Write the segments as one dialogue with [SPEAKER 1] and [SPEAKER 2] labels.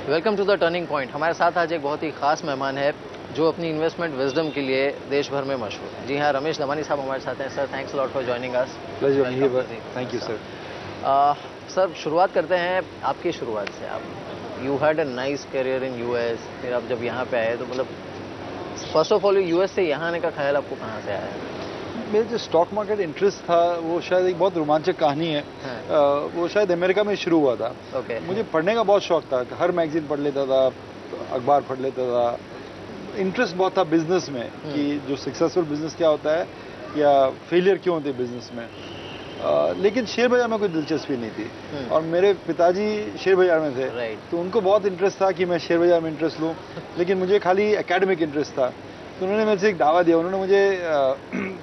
[SPEAKER 1] Welcome to the turning point. हमारे साथ आज एक बहुत ही खास मेहमान है जो अपनी इन्वेस्टमेंट विजडम के लिए देश भर में मशहूर है। जी हाँ, रमेश दमानी साहब हमारे साथ हैं। Sir, thanks lot for joining us.
[SPEAKER 2] Thank you sir.
[SPEAKER 1] Sir, शुरुआत करते हैं आपकी शुरुआत से। आप you had a nice career in US, फिर आप जब यहाँ पे आए तो मतलब फर्स्ट ऑफ ऑल यूएस से यहाँ आने का ख्याल आपको कहाँ से आया?
[SPEAKER 2] मेरा जो स्टॉक मार्केट इंटरेस्ट था वो शायद एक बहुत रोमांचक कहानी है। वो शायद अमेरिका में शुरू हुआ था। मुझे पढ़ने का बहुत शौक था, हर मैगजीन पढ़ लेता था, अखबार पढ़ लेता था। इंटरेस्ट बहुत था बिजनेस में कि जो सक्सेसफुल बिजनेस क्या होता है या फेलियर क्यों होते हैं बिजनेस में। लेकिन शेयर बाजार में कोई दिलचस्पी नहीं थी और मेरे पिताजी शेयर बाजार में थे, तो उनको बहुत इंटरेस्ट था कि मैं शेयर बाजार में इंटरेस्ट लूँ, लेकिन मुझे खाली एकेडमिक इंटरेस्ट था। तो उन्होंने मेरे से एक दावा दिया, उन्होंने मुझे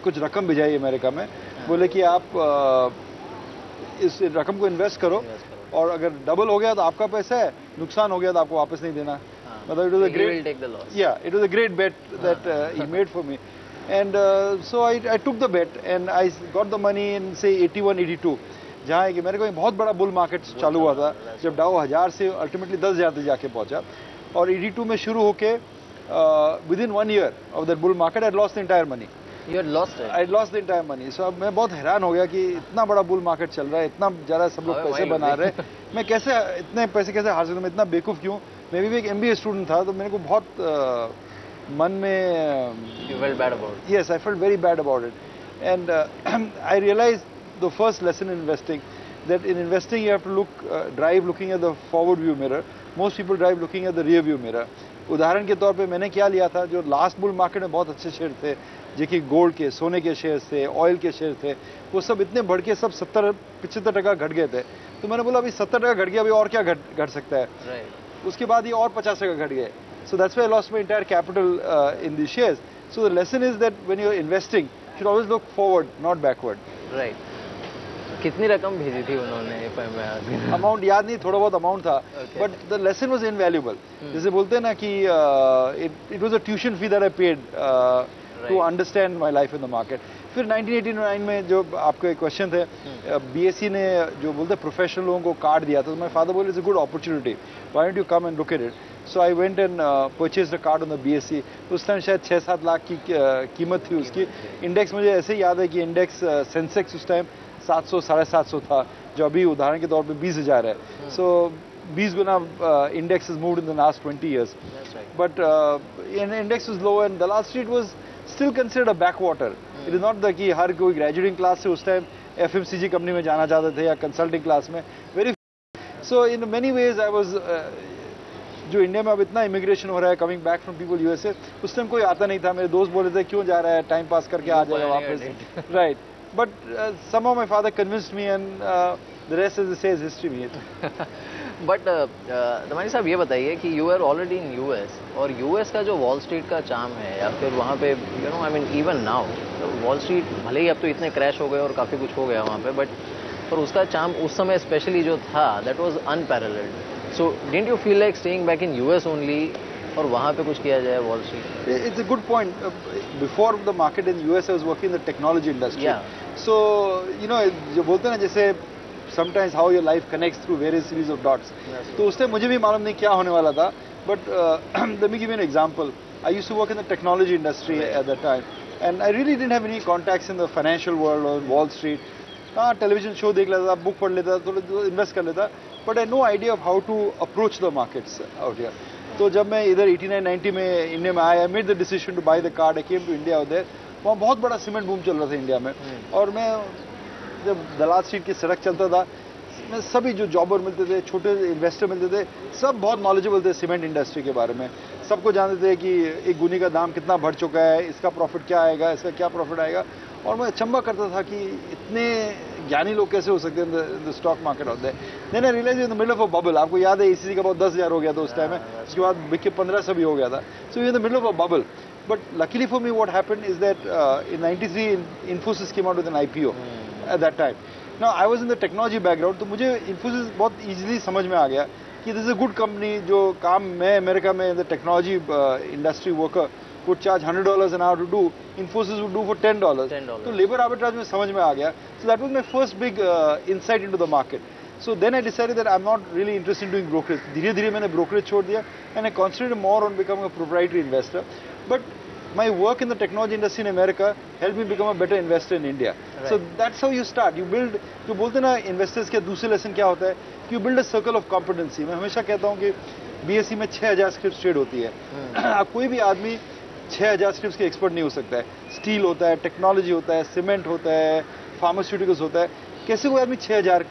[SPEAKER 2] कुछ रकम भिजाई अमेरिका में, बोले कि आप इस रकम को इन्वेस्ट करो और अगर डबल हो गया तो आपका पैसा है, नुकसान हो गया तो आपको वापस नहीं देना। मतलब it was a great bet that he made for me and so I took the bet and I got the money in से 81 82, जहाँ कि मेरे को एक बहुत बड़ा बुल मार्केट चालू हुआ था जब डाउ 1000 से अल्टीमेटली 10,000 तक जाके पहुंचा और 82 में शुरू होके within 1 year of that bull market, I had lost the entire money.
[SPEAKER 1] You had lost it?
[SPEAKER 2] I had lost the entire money. So अब मैं बहुत हैरान हो गया कि इतना बड़ा बुल मार्केट चल रहा है, इतना ज़्यादा सब लोग पैसे बना रहे हैं, मैं कैसे इतने पैसे कैसे हार सकता हूँ, मैं इतना बेवकूफ़ क्यों। मैं भी एक MBA स्टूडेंट था, तो मेरे को बहुत मन में
[SPEAKER 1] You felt bad about it?
[SPEAKER 2] Yes, I felt very bad about it. And I realized the first lesson in investing, that in investing you have to drive looking at the forward view mirror. Most people drive looking at the rear view mirror. उदाहरण के तौर पे मैंने क्या लिया था, जो last bull market में बहुत अच्छे शेयर थे, जो कि गोल्ड के, सोने के शेयर थे, ऑयल के शेयर थे, वो सब इतने बढ़ के सब 70-75% घट गए थे। तो मैंने बोला अभी 70% घट गया, अभी और क्या घट सकता है। उसके बाद ये और 50% घट गए। So that's why I lost my entire capital in these shares. So the lesson is that when you're investing, you should always look forward, not backward.
[SPEAKER 1] Right. कितनी रकम भेजी थी उन्होंने?
[SPEAKER 2] अमाउंट याद नहीं, थोड़ा बहुत अमाउंट था, but the lesson was invaluable. जैसे बोलते हैं ना कि it was a tuition fee that I paid to understand my life in the market. फिर 1989 में जो आपके एक क्वेश्चन थे, BSc ने जो बोलते प्रोफेशनल लोगों को कार्ड दिया था, तो माय फादर बोले it's a good opportunity, why don't you come and look at it. So I went and purchased a card on the BSc। उस टाइम शायद 6-7 लाख की कीमत थी उसकी। इंडेक्स मुझे ऐसे ही याद है कि इंडेक्स सेंसेक्स उस टाइम 700-750 था, जो अभी उदाहरण के तौर पे 20,000 है। सो 20 गुना index has moved in the last 20 years. But index was low and Dalal Street was still considered a backwater. It is not that कि हर कोई ग्रेजुएटिंग क्लास से उस टाइम FMCG कंपनी में जाना चाहते थे या कंसल्टिंग क्लास में। Very so in many ways I was, जो इंडिया में अब इतना इमिग्रेशन हो रहा है, coming back from people USA, उस टाइम कोई आता नहीं था। मेरे दोस्त बोल रहे थे क्यों जा रहा है, टाइम पास करके आ जाएगा वापस। Right, but somehow my father convinced me and the rest, as they say, is history.
[SPEAKER 1] But Damani साहब, ये बताइए कि you are already in US और US का जो वॉल स्ट्रीट का चार्म है, या फिर वहाँ पे you know I mean even now wall street भले ही अब तो इतने क्रैश हो गए और काफ़ी कुछ हो गया वहाँ पे, बट पर उसका चार्म उस समय स्पेशली जो था, that was unparalleled. So didn't you feel like staying back in US only और वहाँ पे कुछ किया जाए wall street?
[SPEAKER 2] It's a good point. Before the market in US, I was working in the technology industry.
[SPEAKER 1] Yeah.
[SPEAKER 2] So you know, जो बोलते हैं ना जैसे sometimes how your life connects through various series of dots. तो उस time मुझे भी मालूम नहीं क्या होने वाला था, but let me give you an example. I used to work in the technology industry at that time, and I really didn't have any contacts in the financial world or Wall Street. हाँ, television show देख लेता था, book पढ़ लेता था, थोड़ा invest कर लेता, but I had no idea of how to approach the markets out here. तो जब मैं इधर 89-90 में इंडिया में आया, I made the decision to buy the card, I came to India उधर। वहाँ बहुत बड़ा सीमेंट बूम चल रहा था इंडिया में, और मैं जब दलाल स्ट्रीट की सड़क चलता था, मैं सभी जो जॉबर मिलते थे, छोटे इन्वेस्टर मिलते थे, सब बहुत नॉलेजेबल थे सीमेंट इंडस्ट्री के बारे में। सबको जानते थे कि एक गुनी का दाम कितना बढ़ चुका है, इसका प्रॉफिट क्या आएगा, इसका क्या प्रॉफिट आएगा, और मैं अचंभा करता था कि इतने ज्ञानी लोग कैसे हो सकते हैं द स्टॉक मार्केट होते हैं। Then I realise in the middle of a bubble, आपको याद है ACC का बहुत 10,000 हो गया था उस टाइम में, उसके बाद बिक के 1500 भी हो गया था। So in the middle of a bubble, but luckily for me what happened is that in 93 Infosys came out with an IPO at that time. Now I was in the technology background, तो मुझे इन्फोसिस बहुत easily समझ में आ गया कि this is a good company. जो काम मैं अमेरिका में the technology industry worker would charge $100 an hour to do, Infosys would do for $10. तो लेबर आर्बिट्राज में समझ में आ गया। So that was my first big insight into the market. So then I decided that I'm not really interested in doing brokerage. धीरे धीरे मैंने brokerage छोड़ दिया, and I concentrated more on becoming a proprietary investor. But my work in the technology industry in America helped me become a better investor in India. Right. So that's how you start. You build, जो बोलते हैं ना investors के दूसरे lesson क्या होता है कि you build a circle of competency. मैं हमेशा कहता हूँ कि BSE में 6000 स्क्रिप्ट ट्रेड होती है. अब कोई भी आदमी 6000 स्क्रिप्ट के एक्सपर्ट नहीं हो सकता है. स्टील होता है, टेक्नोलॉजी होता है, सीमेंट होता है, फार्मास्यूटिकल्स होता है. कैसे कोई आदमी 6000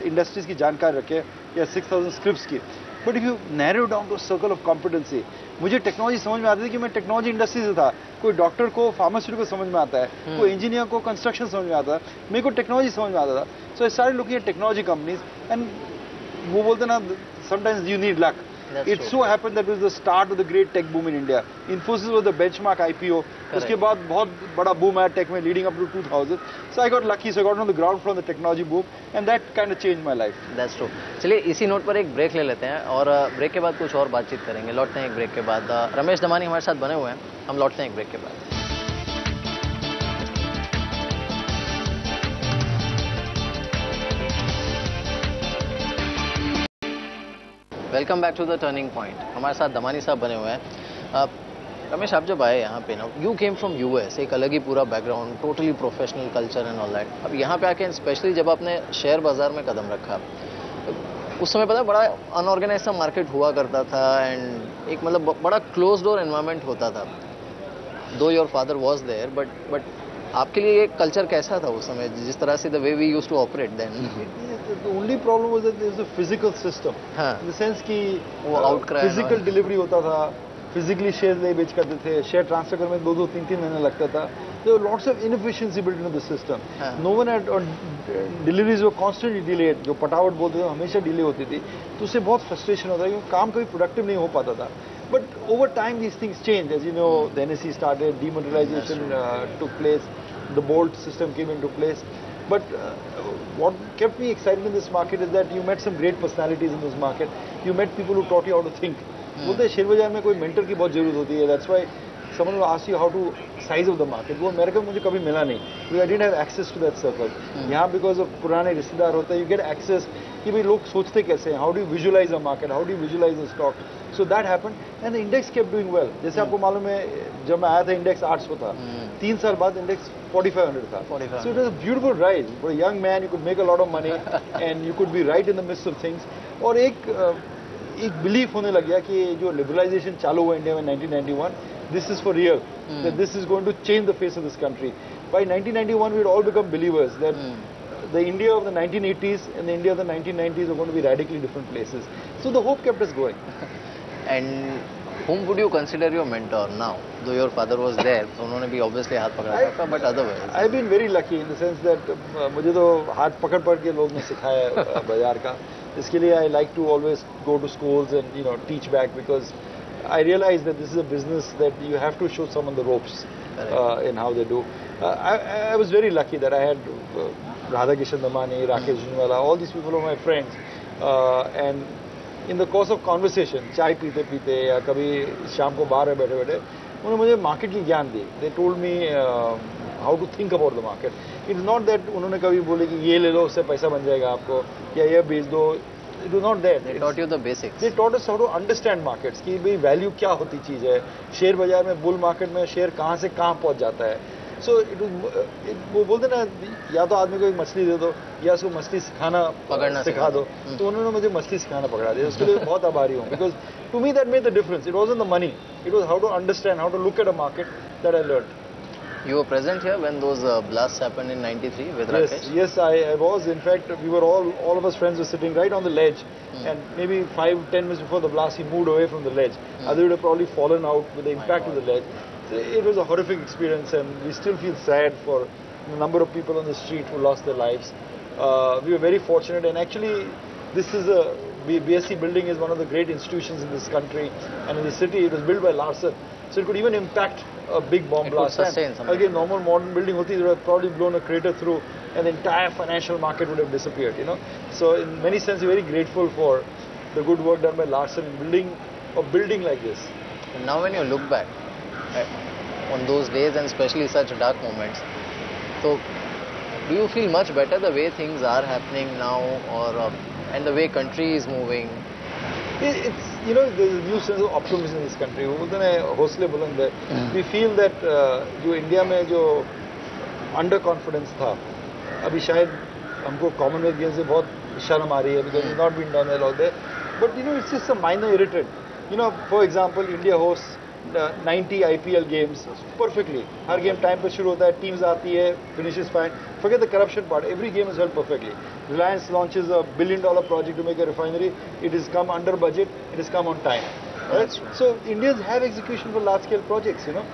[SPEAKER 2] इंडस्ट्रीज की जानकारी रखे या 6000 स्क्रिप्ट्स की. But if you narrow down to circle of competency, मुझे टेक्नोलॉजी समझ में आती थी कि मैं टेक्नोलॉजी इंडस्ट्री से था. कोई डॉक्टर को फार्मास्यूटिकल समझ में आता है, कोई इंजीनियर को कंस्ट्रक्शन समझ में आता है, मेरे को टेक्नोलॉजी समझ में आता था. So I started looking at technology companies, and वो बोलते ना sometimes you need luck. It so happened that it was the start of the great tech boom in India. Infosys was the benchmark IPO. उसके बाद बहुत बड़ा boom आया tech में leading up to 2000. So I got lucky, so I got on the ground from the technology boom, and that kind of changed my life.
[SPEAKER 1] That's true. चलिए इसी note पर एक ब्रेक ले लेते हैं और ब्रेक के बाद कुछ और बातचीत करेंगे. लौटते हैं एक ब्रेक के बाद. रमेश धमानी हमारे साथ बने हुए हैं. हम लौटते हैं एक ब्रेक के बाद. Welcome back to the turning point. हमारे साथ धमानी साहब बने हुए हैं. रमेश, आप जब आए यहाँ पे ना, यू केम फ्रॉम यूएस, एक अलग ही पूरा background, totally professional culture and all that. अब यहाँ पे आके स्पेशली जब आपने शेयर बाजार में कदम रखा, उस समय पता है बड़ा अनऑर्गेनाइज सा मार्केट हुआ करता था एंड एक मतलब बड़ा क्लोज डोर एनवायरनमेंट होता था. Though your father was there, but आपके लिए ये कल्चर कैसा था उस समय, जिस तरह से the way we used to operate then?
[SPEAKER 2] The only problem was that there was a physical system. In the sense कि
[SPEAKER 1] वो आउटक्राई
[SPEAKER 2] फिजिकल डिलीवरी होता था, फिजिकली शेयर ले बेच करते थे, शेयर ट्रांसफर करने में 2-2, 3-3 महीने लगता था. There were lots of inefficiency built into the system. No one had, deliveries were constantly delayed. जो पटावट बोलते थे हमेशा डिले होती थी, तो उससे बहुत फ्रस्ट्रेशन होता है क्योंकि काम कभी प्रोडक्टिव नहीं हो पाता था. But over time these things changed. As you know, the NSE started, demonetization took place, the Bolt system came into place. But what kept me excited in this market is that you met some great personalities in this market. You met people who taught you how to think. बोलते हैं share बाजार में कोई mentor की बहुत जरूरत होती है. That's why someone will ask you how to size of the market. वो अमेरिका में मुझे कभी मिला नहीं, because I didn't have access to that circle. यहाँ because of पुराने रिश्तेदार होते हैं, you get access कि भाई लोग सोचते कैसे हैं, how do you visualize a market, how do you visualize a stock. So that happened, and the index kept doing well. जैसे आपको मालूम है जब मैं आया था इंडेक्स 800 था, 3 साल बाद इंडेक्स 4500 था. So it was a beautiful rise. For a young man, you could make a lot of money and you could be right in the midst of things. और एक बिलीफ होने लग गया कि जो लिबरलाइजेशन चालू हुआ इंडिया में 1991, this is for real. That this is going to change the face of this country. By 1991, we had all become believers that the India of the 1980s and the India of the 1990s are going to be radically different places. So the hope kept us going.
[SPEAKER 1] And whom would you consider your mentor now? Though your father was there, so उन्होंने भी obviously हाथ पकड़ा था, but otherwise.
[SPEAKER 2] I've been very lucky in the sense that मुझे तो हाथ पकड़ के लोग ने सिखाया बाजार का. इसके लिए I like to always go to schools and teach back, because I realize that this is a business that you have to show someone the ropes in how they do. I was very lucky that I had Radhakishan Damani, Rakesh Jhunwala, all these people are my friends, and in the course of conversation, चाय पीते पीते या कभी शाम को बाहर बैठे बैठे उन्होंने मुझे मार्केट की ज्ञान दी. They told me how to think about the market. It's not that उन्होंने कभी बोले कि ये ले लो उससे पैसा बन जाएगा आपको या ये बेच दो. It was not that.
[SPEAKER 1] They taught you the basics.
[SPEAKER 2] They taught us how to understand markets. कि भाई वैल्यू क्या होती चीज़ है. शेयर बाजार में बुल मार्केट में शेयर कहाँ से कहाँ पहुँच जाता है. So वो बोलते ना या तो आदमी को एक मछली दे दो या उसको मछली सिखा दो. तो उन्होंने मुझे मछली सिखाना पकड़ा दिया. उसके लिए बहुत आभारी हूँ, because to me that made the difference. It wasn't the money. It was how to understand, how to look at a market that I learned.
[SPEAKER 1] You were present here when those blasts happened in '93 with Rakesh?
[SPEAKER 2] Yes, I was. In fact, we were all of us friends were sitting right on the ledge, and maybe 5-10 minutes before the blast, he moved away from the ledge. Otherwise, would have probably fallen out with the impact of the ledge. So it was a horrific experience, and we still feel sad for the number of people on the street who lost their lives. We were very fortunate, and actually, this is BSE building is one of the great institutions in this country and in the city. It was built by Larsen, so it could even impact a big bomb blast. Again, normal modern building hoti, it would have probably blown a crater through, and the entire financial market would have disappeared. So in many sense, we're very grateful for the good work done by Larsen in building a building like this.
[SPEAKER 1] And now, when you look back on those days and especially such dark moments, so do you feel much better the way things are happening now, or and the way country is moving?
[SPEAKER 2] It's, you know, there's a new sense of optimism in this country. वो बोलते हैं हौसले बुलंद है. We feel that जो India में जो under confidence था, अभी शायद हमको कॉमनवेल्थ गेम्स से बहुत शर्म आ रही है, because it's not been done well out there. But you know, it's just a minor irritant. You know, for example, India hosts 90 IPL games perfectly. Her game time पर शुरू होता है, टीम्स आती है, finishes fine. Forget the corruption part. Every game is held perfectly. Reliance launches a $1 billion project to make a refinery. It has come under budget. It has come on time. Right? So Indians have execution for large-scale projects. You know,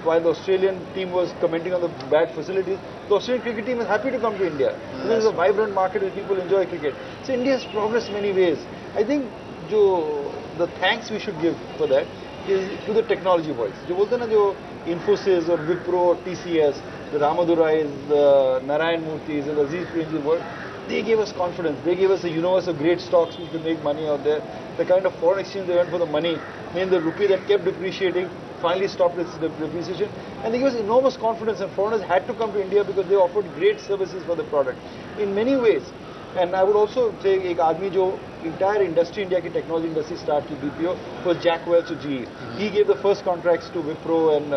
[SPEAKER 2] while the Australian team was commenting on the bad facilities, the Australian cricket team is happy to come to India. This is a vibrant market where people enjoy cricket. So India has progressed many ways. I think the thanks we should give for that is to the technology boys. जो बोलते हैं ना, जो Infosys और Wipro और TCS, the Ramadurais, the Narayan Murthys and the Aziz Premji's world, they gave us confidence. They gave us a universe of great stocks which could make money out there. The kind of foreign exchange they earned for the money meant the rupee that kept depreciating finally stopped its depreciation. And they gave us enormous confidence, and foreigners had to come to India because they offered great services for the product. In many ways, and I would also say एक आदमी जो entire industry, India की technology industry start की BPO was Jack Welch to GE. He gave the first contracts to Wipro and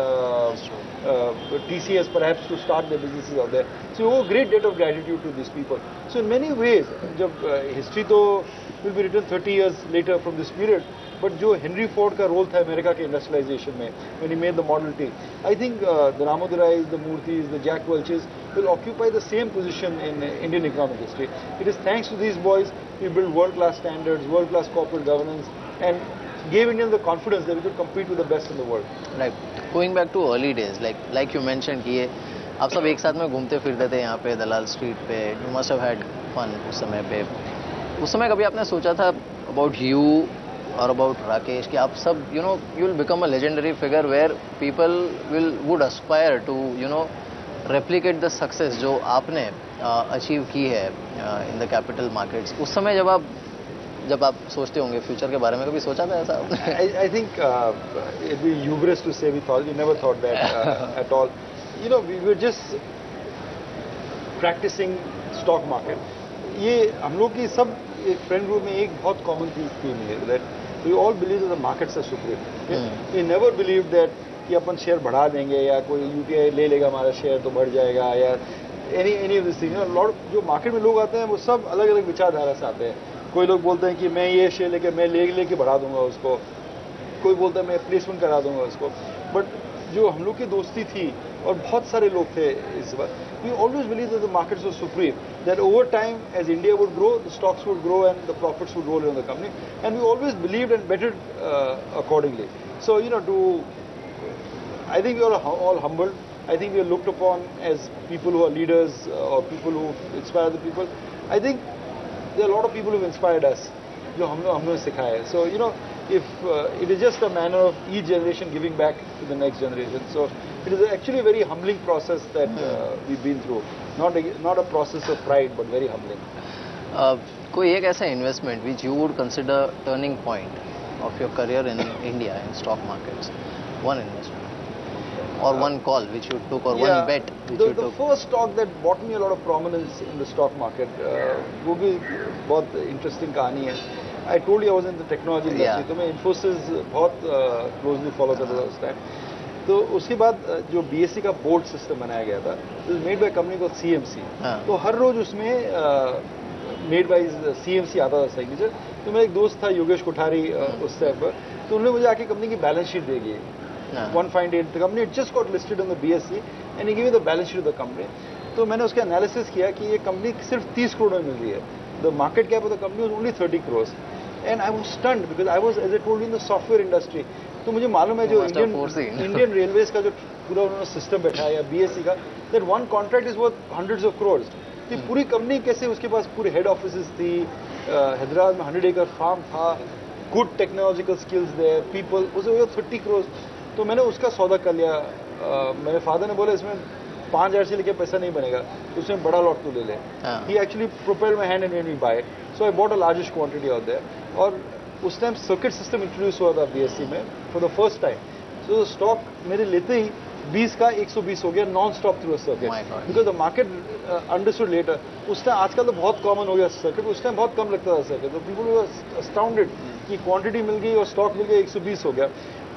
[SPEAKER 2] TCS perhaps to start their businesses out there. So we owe a great debt of gratitude to these people. So in many ways, history तो will be written 30 years later from this period. But जो Henry Ford का role था America के industrialization में, when he made the Model T, I think the Ramadurais, the Murthys, the Jack Welches will occupy the same position in Indian economic history. It is thanks to these boys we built world-class standards, world-class corporate governance, and gave Indians the confidence that we could compete with the best in the world.
[SPEAKER 1] Right. Going back to early days, like you mentioned कि ये आप सब एक साथ में घूमते फिरते थे यहाँ पे दलाल स्ट्रीट पे. You must have had fun उस समय पे. उस समय कभी आपने सोचा था about you or about Rakesh कि आप सब, you know, you will become a legendary figure where people would aspire to, you know, replicate the success जो आपने achieve की है in the capital markets. उस समय जब आप सोचते होंगे फ्यूचर के बारे में, कभी सोचा था ऐसा आपने?
[SPEAKER 2] I think it'd be hubris to say we never thought that at all. You know, we were just practicing stock market. ये हम लोग की सब एक फ्रेंड ग्रुप में एक बहुत कॉमन थीम है that we all believe that the markets are supreme. We never believed that कि अपन शेयर बढ़ा देंगे या कोई यूपीआई ले लेगा हमारा शेयर तो बढ़ जाएगा या any of these things. You know, जो मार्केट में लोग आते हैं वो सब अलग अलग विचारधारा से आते हैं. कोई लोग बोलते हैं कि मैं ये शेयर लेके मैं लेके बढ़ा दूंगा उसको, कोई बोलता है मैं प्लेसमेंट करा दूंगा उसको. बट जो हम लोग की दोस्ती थी और बहुत सारे लोग थे इस बार, we always believed that the markets were supreme, that over time as India would grow, the stocks would grow and the profits would roll in the company, and we always believed and betted accordingly. So, you know, I think we are all humbled. I think we are looked upon as people who are leaders or people who inspire the people. I think there are a lot of people who have inspired us, जो हमने सिखाया है. So, you know, if it is just a manner of each generation giving back to the next generation. So it is actually a very humbling process that we've been through. Not a process of pride, but very humbling.
[SPEAKER 1] कोई एक ऐसा investment which you would consider turning point of your career in India in stock markets? One investment. Or one call which you took, or one bet which you took.
[SPEAKER 2] The first stock that brought me a lot of prominence in the stock market, वो भी बहुत interesting कहानी है. I told you I was in the technology industry, तो मैं Infosys बहुत closely follow करता था उस time. तो उसके बाद जो BSE का बोर्ड सिस्टम बनाया गया था, it was made by a company called CMC. तो हर रोज उसमें made by CMC आता था सिग्नेचर. तो मेरा एक दोस्त था योगेश कोठारी उस टाइम पर, तो उन्होंने मुझे आके कंपनी की बैलेंस शीट देगी. One fine day, the company had just got listed on the BSE, and he gave me the balance sheet of the company. तो मैंने उसका एनालिसिस किया कि ये कंपनी सिर्फ 30 करोड़ में मिल रही है. The market cap of the company was only 30 crores. And I was stunned because I was, as I told you, in the software industry. तो मुझे मालूम है जो Indian Railways का जो पूरा उन्होंने सिस्टम बैठा है या BSE का, that one contract is worth hundreds of crores. ये पूरी कंपनी कैसे, उसके पास पूरे हेड ऑफिसेस थी, हैदराबाद में 100 acre फार्म था, good technological skills there, people, उसे 30 crores. तो मैंने उसका सौदा कर लिया. मेरे फादर ने बोला इसमें 5,000 से लेके पैसा नहीं बनेगा, उसमें बड़ा लॉट तो ले ले. He actually propelled my hand and made me buy it. So I bought a largest quantity out there. और उस टाइम सर्किट सिस्टम इंट्रोड्यूस हुआ था BSE में for the first time. So the stock मेरे लेते ही 20 का 120 हो गया non stop through circuit, because the market understood later. उस टाइम, आजकल तो बहुत कॉमन हो गया सर्किट, उस टाइम बहुत कम लगता था सर्किट, तो पीपल वर अस्टाउंडेड कि क्वांटिटी मिल गई और स्टॉक मिल गया 120 हो गया.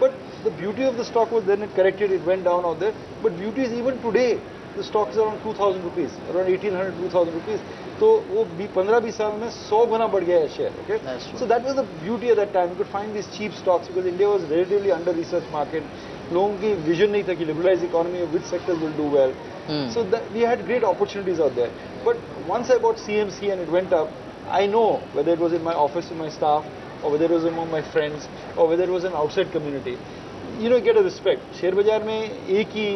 [SPEAKER 2] But the beauty of the stock was then it corrected, it went down out there. But beauty is even today the stock is around 2000 rupees, around 1800-2000 rupees. तो वो 15-20 साल में 100 गुना बढ़ गया है share. Okay, so that was the beauty at that time. You could find this cheap stocks because India was relatively under research market. लोगों की vision नहीं था कि liberalise economy of which sectors will do well. So that we had great opportunities out there. But once I bought CMC and it went up, I know whether it was in my office with my staff, or whether it was among my friends, or whether it was an outside community, you know, get a respect. Share bazaar mein ek hi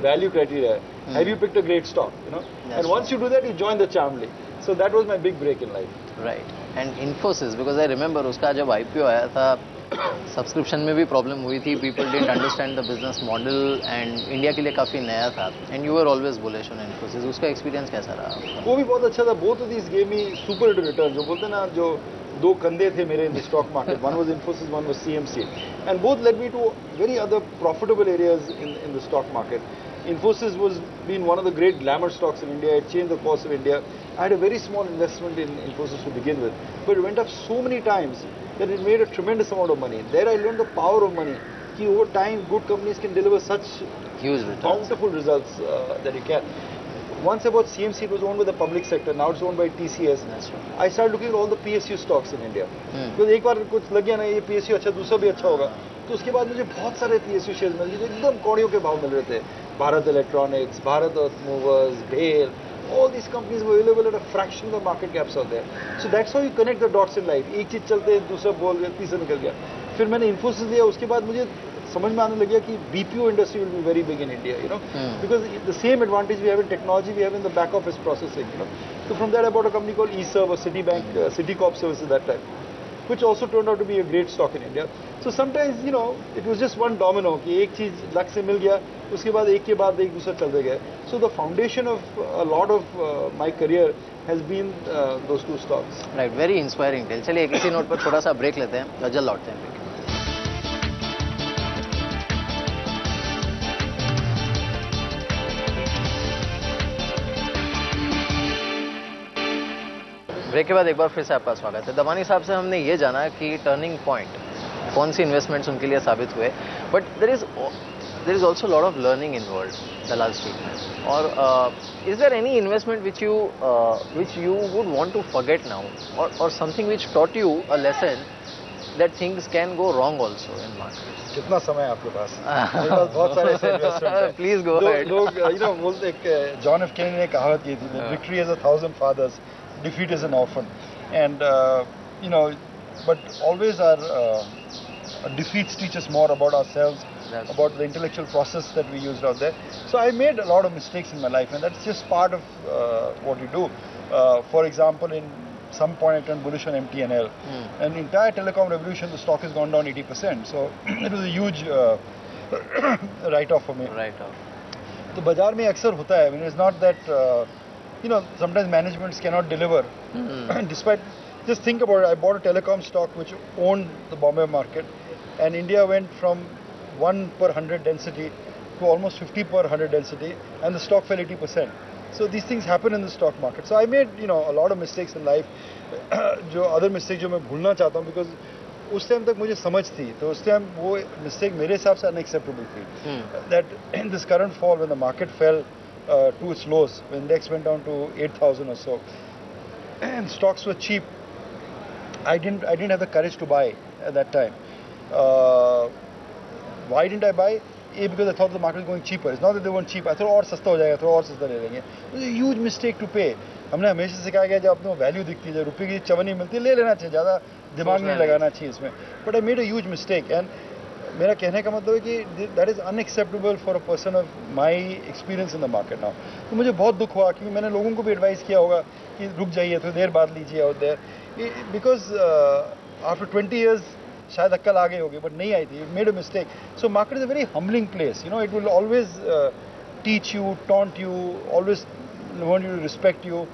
[SPEAKER 2] value criteria hai. Have you picked a great stock? You know, and once you do that, you join the family. So that was my big break in life.
[SPEAKER 1] Right. And Infosys, because I remember उसका जब IPO आया था, subscription में भी problem हुई थी. People didn't understand the business model and India के लिए काफ़ी नया था. And you were always bullish on Infosys. उसका एक्सपीरियंस कैसा रहा?
[SPEAKER 2] वो भी बहुत अच्छा था. Both of this gave me super return. जो बोलते हैं ना, जो दो कंधे थे मेरे in the stock market, one was Infosys, one was CMC, and both led me to very other profitable areas in the stock market. Infosys was been one of the great glamour stocks in India. It changed the course of India. I had a very small investment in Infosys to begin with, but it went up so many times that it made a tremendous amount of money. There I learned the power of money. Ki over time, good companies can deliver such
[SPEAKER 1] huge returns,
[SPEAKER 2] bountiful results that you can. Once I bought CMC, it was owned by the public sector. Now it's owned by TCS. I started looking at all the PSU stocks in India. Because एक बार कुछ लग गया ना, ये PSU अच्छा, दूसरा भी अच्छा होगा. तो उसके बाद मुझे बहुत सारे PSU शेयर्स मिल गए जो एकदम कौड़ियों के भाव मिल रहे थे. Bharat Electronics, Bharat Earth Movers, BHEL, all these companies were available at a fraction of the market caps out there. So that's how you connect the dots in life. एक चीज चलते दूसरा बोल गया, तीसरा निकल गया. फिर मैंने Infosys लिया. उसके बाद मुझे समझ में आने लग गया कि BPO industry will be very big in India, you know, because the same advantage we have in technology, we have in the back office processing, you know. So from there I bought a company called eServe or Citibank, Citicorp Services that time, which also turned out to be a great stock in India. So sometimes, you know, it was just one domino कि एक चीज luck से मिल गया, उसके बाद एक के बाद एक दूसरा चलते गए. So the foundation of a lot of my career has been those two stocks.
[SPEAKER 1] Right, very inspiring tale. चलिए इसी नोट पर थोड़ा सा ब्रेक लेते हैं, जल्द लौटते हैं. ब्रेक के बाद एक बार फिर से आपका स्वागत है. दमानी साहब से हमने ये जाना कि टर्निंग पॉइंट कौन सी इन्वेस्टमेंट्स उनके लिए साबित हुए, but there is also lot of learning involved Dalal street में. और is there any investment which you would want to forget now, और something which taught you a lesson that things can go wrong also in market?
[SPEAKER 2] कितना समय है आपके पास? मेरे पास बहुत सारे ऐसे इन्वेस्टमेंट हैं.
[SPEAKER 1] Please go ahead.
[SPEAKER 2] लोग यू नो बोलते, एक जॉन एफ केनेडी ने कहावत की थी, victory has 1000 fathers, defeat is an orphan. And you know, but always our defeats teach us more about ourselves, about the intellectual process that we used out there. So I made a lot of mistakes in my life, and that's just part of what you do. For example, in some point I turned bullish on MTNL, and the entire telecom revolution, the stock has gone down 80%. So it was a huge write-off for me.
[SPEAKER 1] Write-off.
[SPEAKER 2] तो बाजार में अक्सर होता है. I mean, it's not that you know, sometimes managements cannot deliver. Despite, just think about it. I bought a telecom stock which owned the Bombay market, and India went from 1 per 100 density to almost 50 per 100 density, and the stock fell 80%. So these things happen in the stock market. So I made, you know, a lot of mistakes in life. जो other mistakes जो मैं भूलना चाहता हूँ, because उस time तक मुझे समझ थी, तो उस टाइम वो मिस्टेक मेरे हिसाब से unacceptable थी. That in this current fall, when the market fell to its lows, when index went down to 8,000 or so, and stocks were cheap, I didn't have the courage to buy at that time. Why didn't I buy? A, because I thought the market was going cheaper. It's not that they weren't cheap. I thought और सस्ता हो जाएगा, थोड़ा और सस्ता ले लेंगे. It was a huge mistake to pay. हमने हमेशा सिखाया गया जब अपने वैल्यू दिखती है, जब रुपये की चवन्नी मिलती है, ले लेना चाहिए, ज़्यादा दिमाग नहीं लगाना चाहिए इसमें. But I made a huge mistake, and मेरा कहने का मतलब है कि that is unacceptable for a person of my experience in the market now. तो मुझे बहुत दुख हुआ, क्योंकि मैंने लोगों को भी एडवाइस किया होगा कि रुक जाइए, थोड़ी देर बाद लीजिए out there, because after 20 years शायद अक्ल आ गई होगी, बट नहीं आई थी. Made a mistake. So market is a very humbling place. You know, it will always teach you, taunt you, always want you to respect you.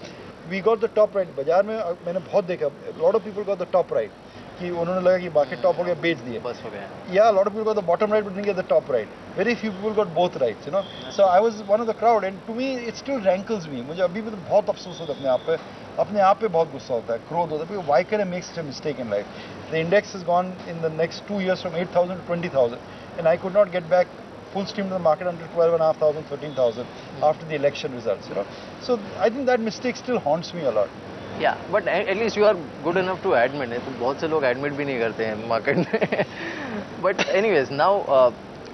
[SPEAKER 2] We got the top right. बाजार में मैंने बहुत देखा, lot of people got the top right. कि उन्होंने लगा कि market top हो गया, बेच दिए.
[SPEAKER 1] बस हो गया.
[SPEAKER 2] Yeah, a lot of people got the bottom right, but didn't get the top right. Very few people got both rights, you know. So I was one of the crowd, and to me, it still rankles me. मुझे अभी भी तो बहुत अफसोस होता है अपने आप पे बहुत गुस्सा होता है, क्रोध होता है, because why can I make such a mistake in life? The index has gone in the next 2 years from 8,000 to 20,000, and I could not get back full stream to the market until 12,500, 13,000 after the election results, you know. So I think that mistake still haunts me a lot.
[SPEAKER 1] Yeah, but at least you are good enough to admit it. तो बहुत से लोग admit भी नहीं करते हैं market में. But anyways, now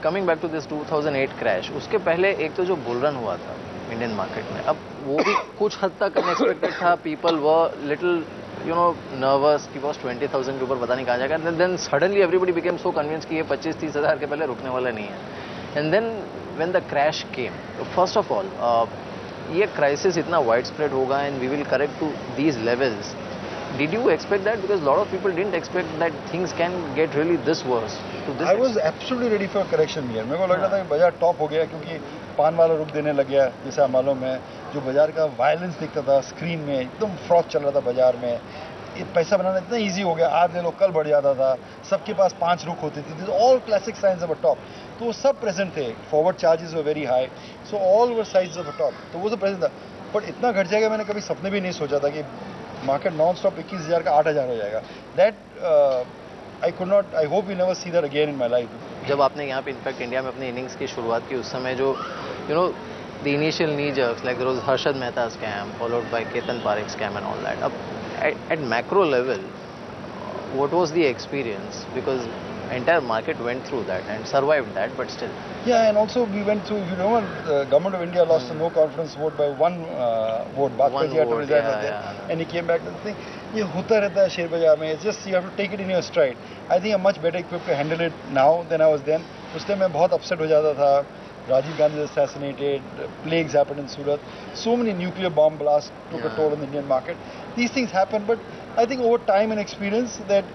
[SPEAKER 1] coming back to this 2008 crash, उसके पहले एक तो जो बुल रन हुआ था इंडियन मार्केट में, अब वो भी कुछ हद तक अनएक्सपेक्टेड था. पीपल वर लिटिल नर्वस कि बस 20,000 के ऊपर पता नहीं कहाँ जाएगा. Then suddenly everybody became so convince कि ये 25-30 हज़ार के पहले रुकने वाला नहीं है. And then when the crash came, first of all ये क्राइसिस इतना वाइड स्प्रेड होगा and we will correct to these levels. Did you expect that? Because a lot of people didn't expect that things can get really this worse. To this
[SPEAKER 2] I was absolutely ready for a correction here. मेरे को लग रहा था कि बाजार top हो गया क्योंकि पान वाला रुक देने लग गया. जैसे आप मालूम है जो बाजार का वायलेंस दिखता था स्क्रीन में, एकदम फ्रॉड चल रहा था बाजार में. ये पैसा बनाना इतना इजी हो गया, आज ले लो कल बढ़ जाता था, सबके पास 5 रुक होती थी. All classic science of a top, तो वो सब प्रेजेंट थे. Forward charges were very high, so all were science of a top, तो वो सब प्रेजेंट था. बट इतना घट जाएगा मैंने कभी सपने भी नहीं सोचा था कि मार्केट नॉन स्टॉप 21,000 का 8,000 हो जाएगा. That I could not, I hope we never see that again in my life.
[SPEAKER 1] जब आपने यहाँ पे इनफैक्ट इंडिया में अपनी इनिंग्स की शुरुआत की, उस समय जो the initial knee jerks like रोज Harshad Mehta scam followed by Ketan Parekh scam and all that, अब at macro level, what was the experience? Because entire market went through that and survived that, but still.
[SPEAKER 2] Yeah, and also we went through, you know, the government of India lost a no confidence vote by one vote. Bajpayee had to resign, and he came back to the thing. ये होता रहता है share बाजार में. It's just you have to take it in your stride. I think I'm much better equipped to handle it now than I was then. उस time मैं बहुत upset हो जाता था. Rajiv Gandhi was assassinated, plagues happened in Surat, so many nuclear bomb blasts took a toll on the Indian market. These things happen, but I think over time and experience that,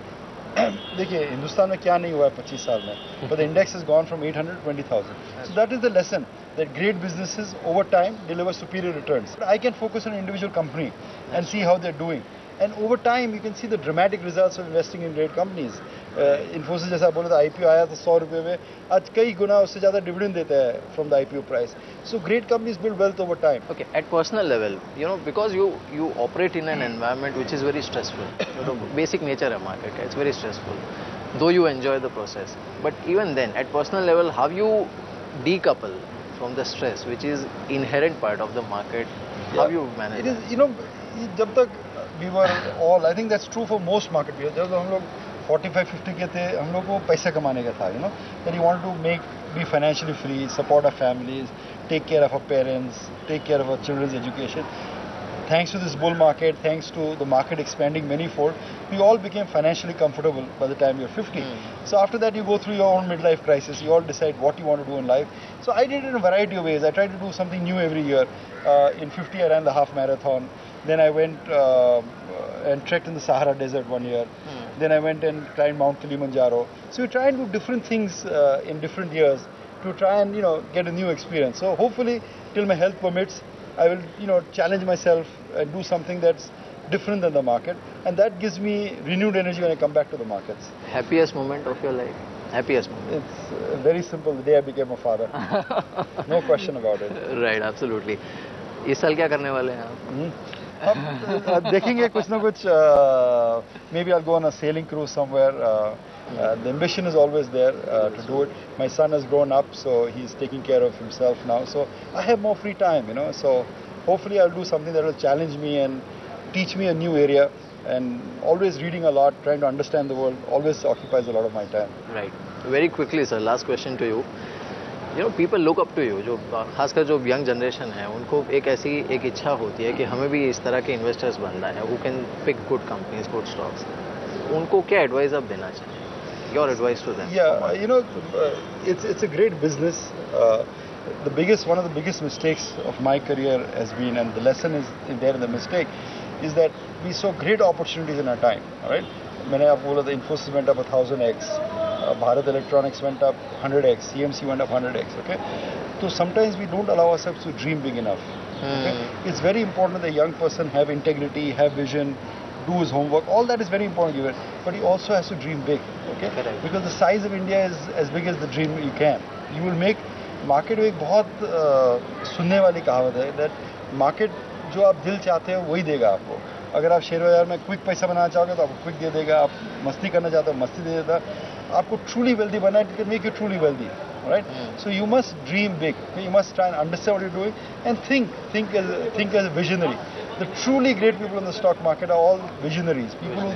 [SPEAKER 2] देखिए हिंदुस्तान में क्या नहीं हुआ है 25 साल में, but the index has gone from 800 to 20,000. So that is the lesson, that great businesses over time deliver superior returns. I can focus on an individual company and see how they're doing. And over time, you can see the dramatic results of investing in great companies. Infosys जैसा बोले तो IPO आया तो 100 रुपये में, आज कई गुना उससे ज़्यादा डिविडेंड देता है from the IPO price. So great companies build wealth over time.
[SPEAKER 1] Okay, at personal level, because you operate in an environment which is very stressful. Basic nature of market, it's very stressful. Though you enjoy the process, but even then, at personal level, how you decouple from the stress, which is inherent part of the market, how you manage?
[SPEAKER 2] It is, जब तक we were all, I think that's true for most market players. जब हम लोग 45-50 के थे, हम लोग को पैसा कमाने का था, that you want to be financially free, support our families, take care of our parents, take care of our children's education. Thanks to this bull market, thanks to the market expanding many-fold, we all became financially comfortable by the time you're 50. So after that, you go through your own midlife crisis. You all decide what you want to do in life. So I did it in a variety of ways. I tried to do something new every year. In 50, I ran the half marathon. Then I went and trekked in the Sahara Desert one year. Then I went and climbed Mount Kilimanjaro. So we try and do different things in different years to try and get a new experience. So hopefully, till my health permits, I will challenge myself and do something that's different than the market, and that gives me renewed energy when I come back to the markets.
[SPEAKER 1] Happiest moment of your life? Happiest moment?
[SPEAKER 2] It's very simple. The day I became a father. No question about it.
[SPEAKER 1] Right, absolutely. इस साल क्या करने वाले हैं आप?
[SPEAKER 2] अब देखेंगे कुछ ना कुछ. Maybe I'll go on a sailing cruise somewhere. The ambition is always there to do it. My son has grown up, so he's taking care of himself now. So I have more free time, So hopefully I'll do something that will challenge me and teach me a new area. And always reading a lot, trying to understand the world, always occupies a lot of my time.
[SPEAKER 1] Right. Very quickly, sir, last question to you. People look up to you. जो खासकर जो young generation है, उनको एक इच्छा होती है कि हमें भी इस तरह के investors बनना है, who can pick good companies, good stocks. उनको क्या advice आप देना चाहिए? Your advice to them?
[SPEAKER 2] Yeah, it's a great business. One of the biggest mistakes of my career has been, and the lesson is there in the mistake, is that we saw great opportunities in our time. All right, मैंने आपको बोला था Infosys went up 1000x, Bharat Electronics went up 100x, CMC went up 100x. Okay, so sometimes we don't allow ourselves to dream big enough. Okay, it's very important that a young person have integrity, have vision, do his homework. All that is very important given. But he also has to dream big, okay?
[SPEAKER 1] Correct.
[SPEAKER 2] Because the size of India is as big as the dream you can. You will make market में एक बहुत सुनने वाली कहावत है that market जो आप दिल चाहते हो वही देगा आपको. अगर आप शेयर बाजार में क्विक पैसा बनाना चाहोगे तो आपको क्विक दे देगा. आप मस्ती करना चाहते हो मस्ती दे देता. आपको truly wealthy बनना है, it can make you truly wealthy. Right? So you must dream big. You must try and understand what you're doing and think as a visionary. The truly great people in the stock market are all visionaries. People who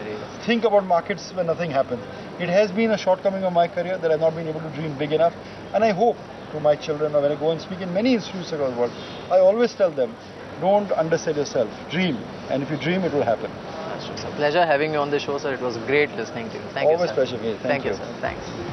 [SPEAKER 2] think about markets when nothing happens. It has been a shortcoming of my career that I've not been able to dream big enough. And I hope to my children, or when I go and speak in many institutes across the world, I always tell them, don't undersell yourself. Dream. And if you dream, it will happen.
[SPEAKER 1] It's a pleasure having you on the show, sir. It was great listening to you. Thank you, sir.
[SPEAKER 2] Always pleasure, mate.
[SPEAKER 1] Thank you, sir. Thanks.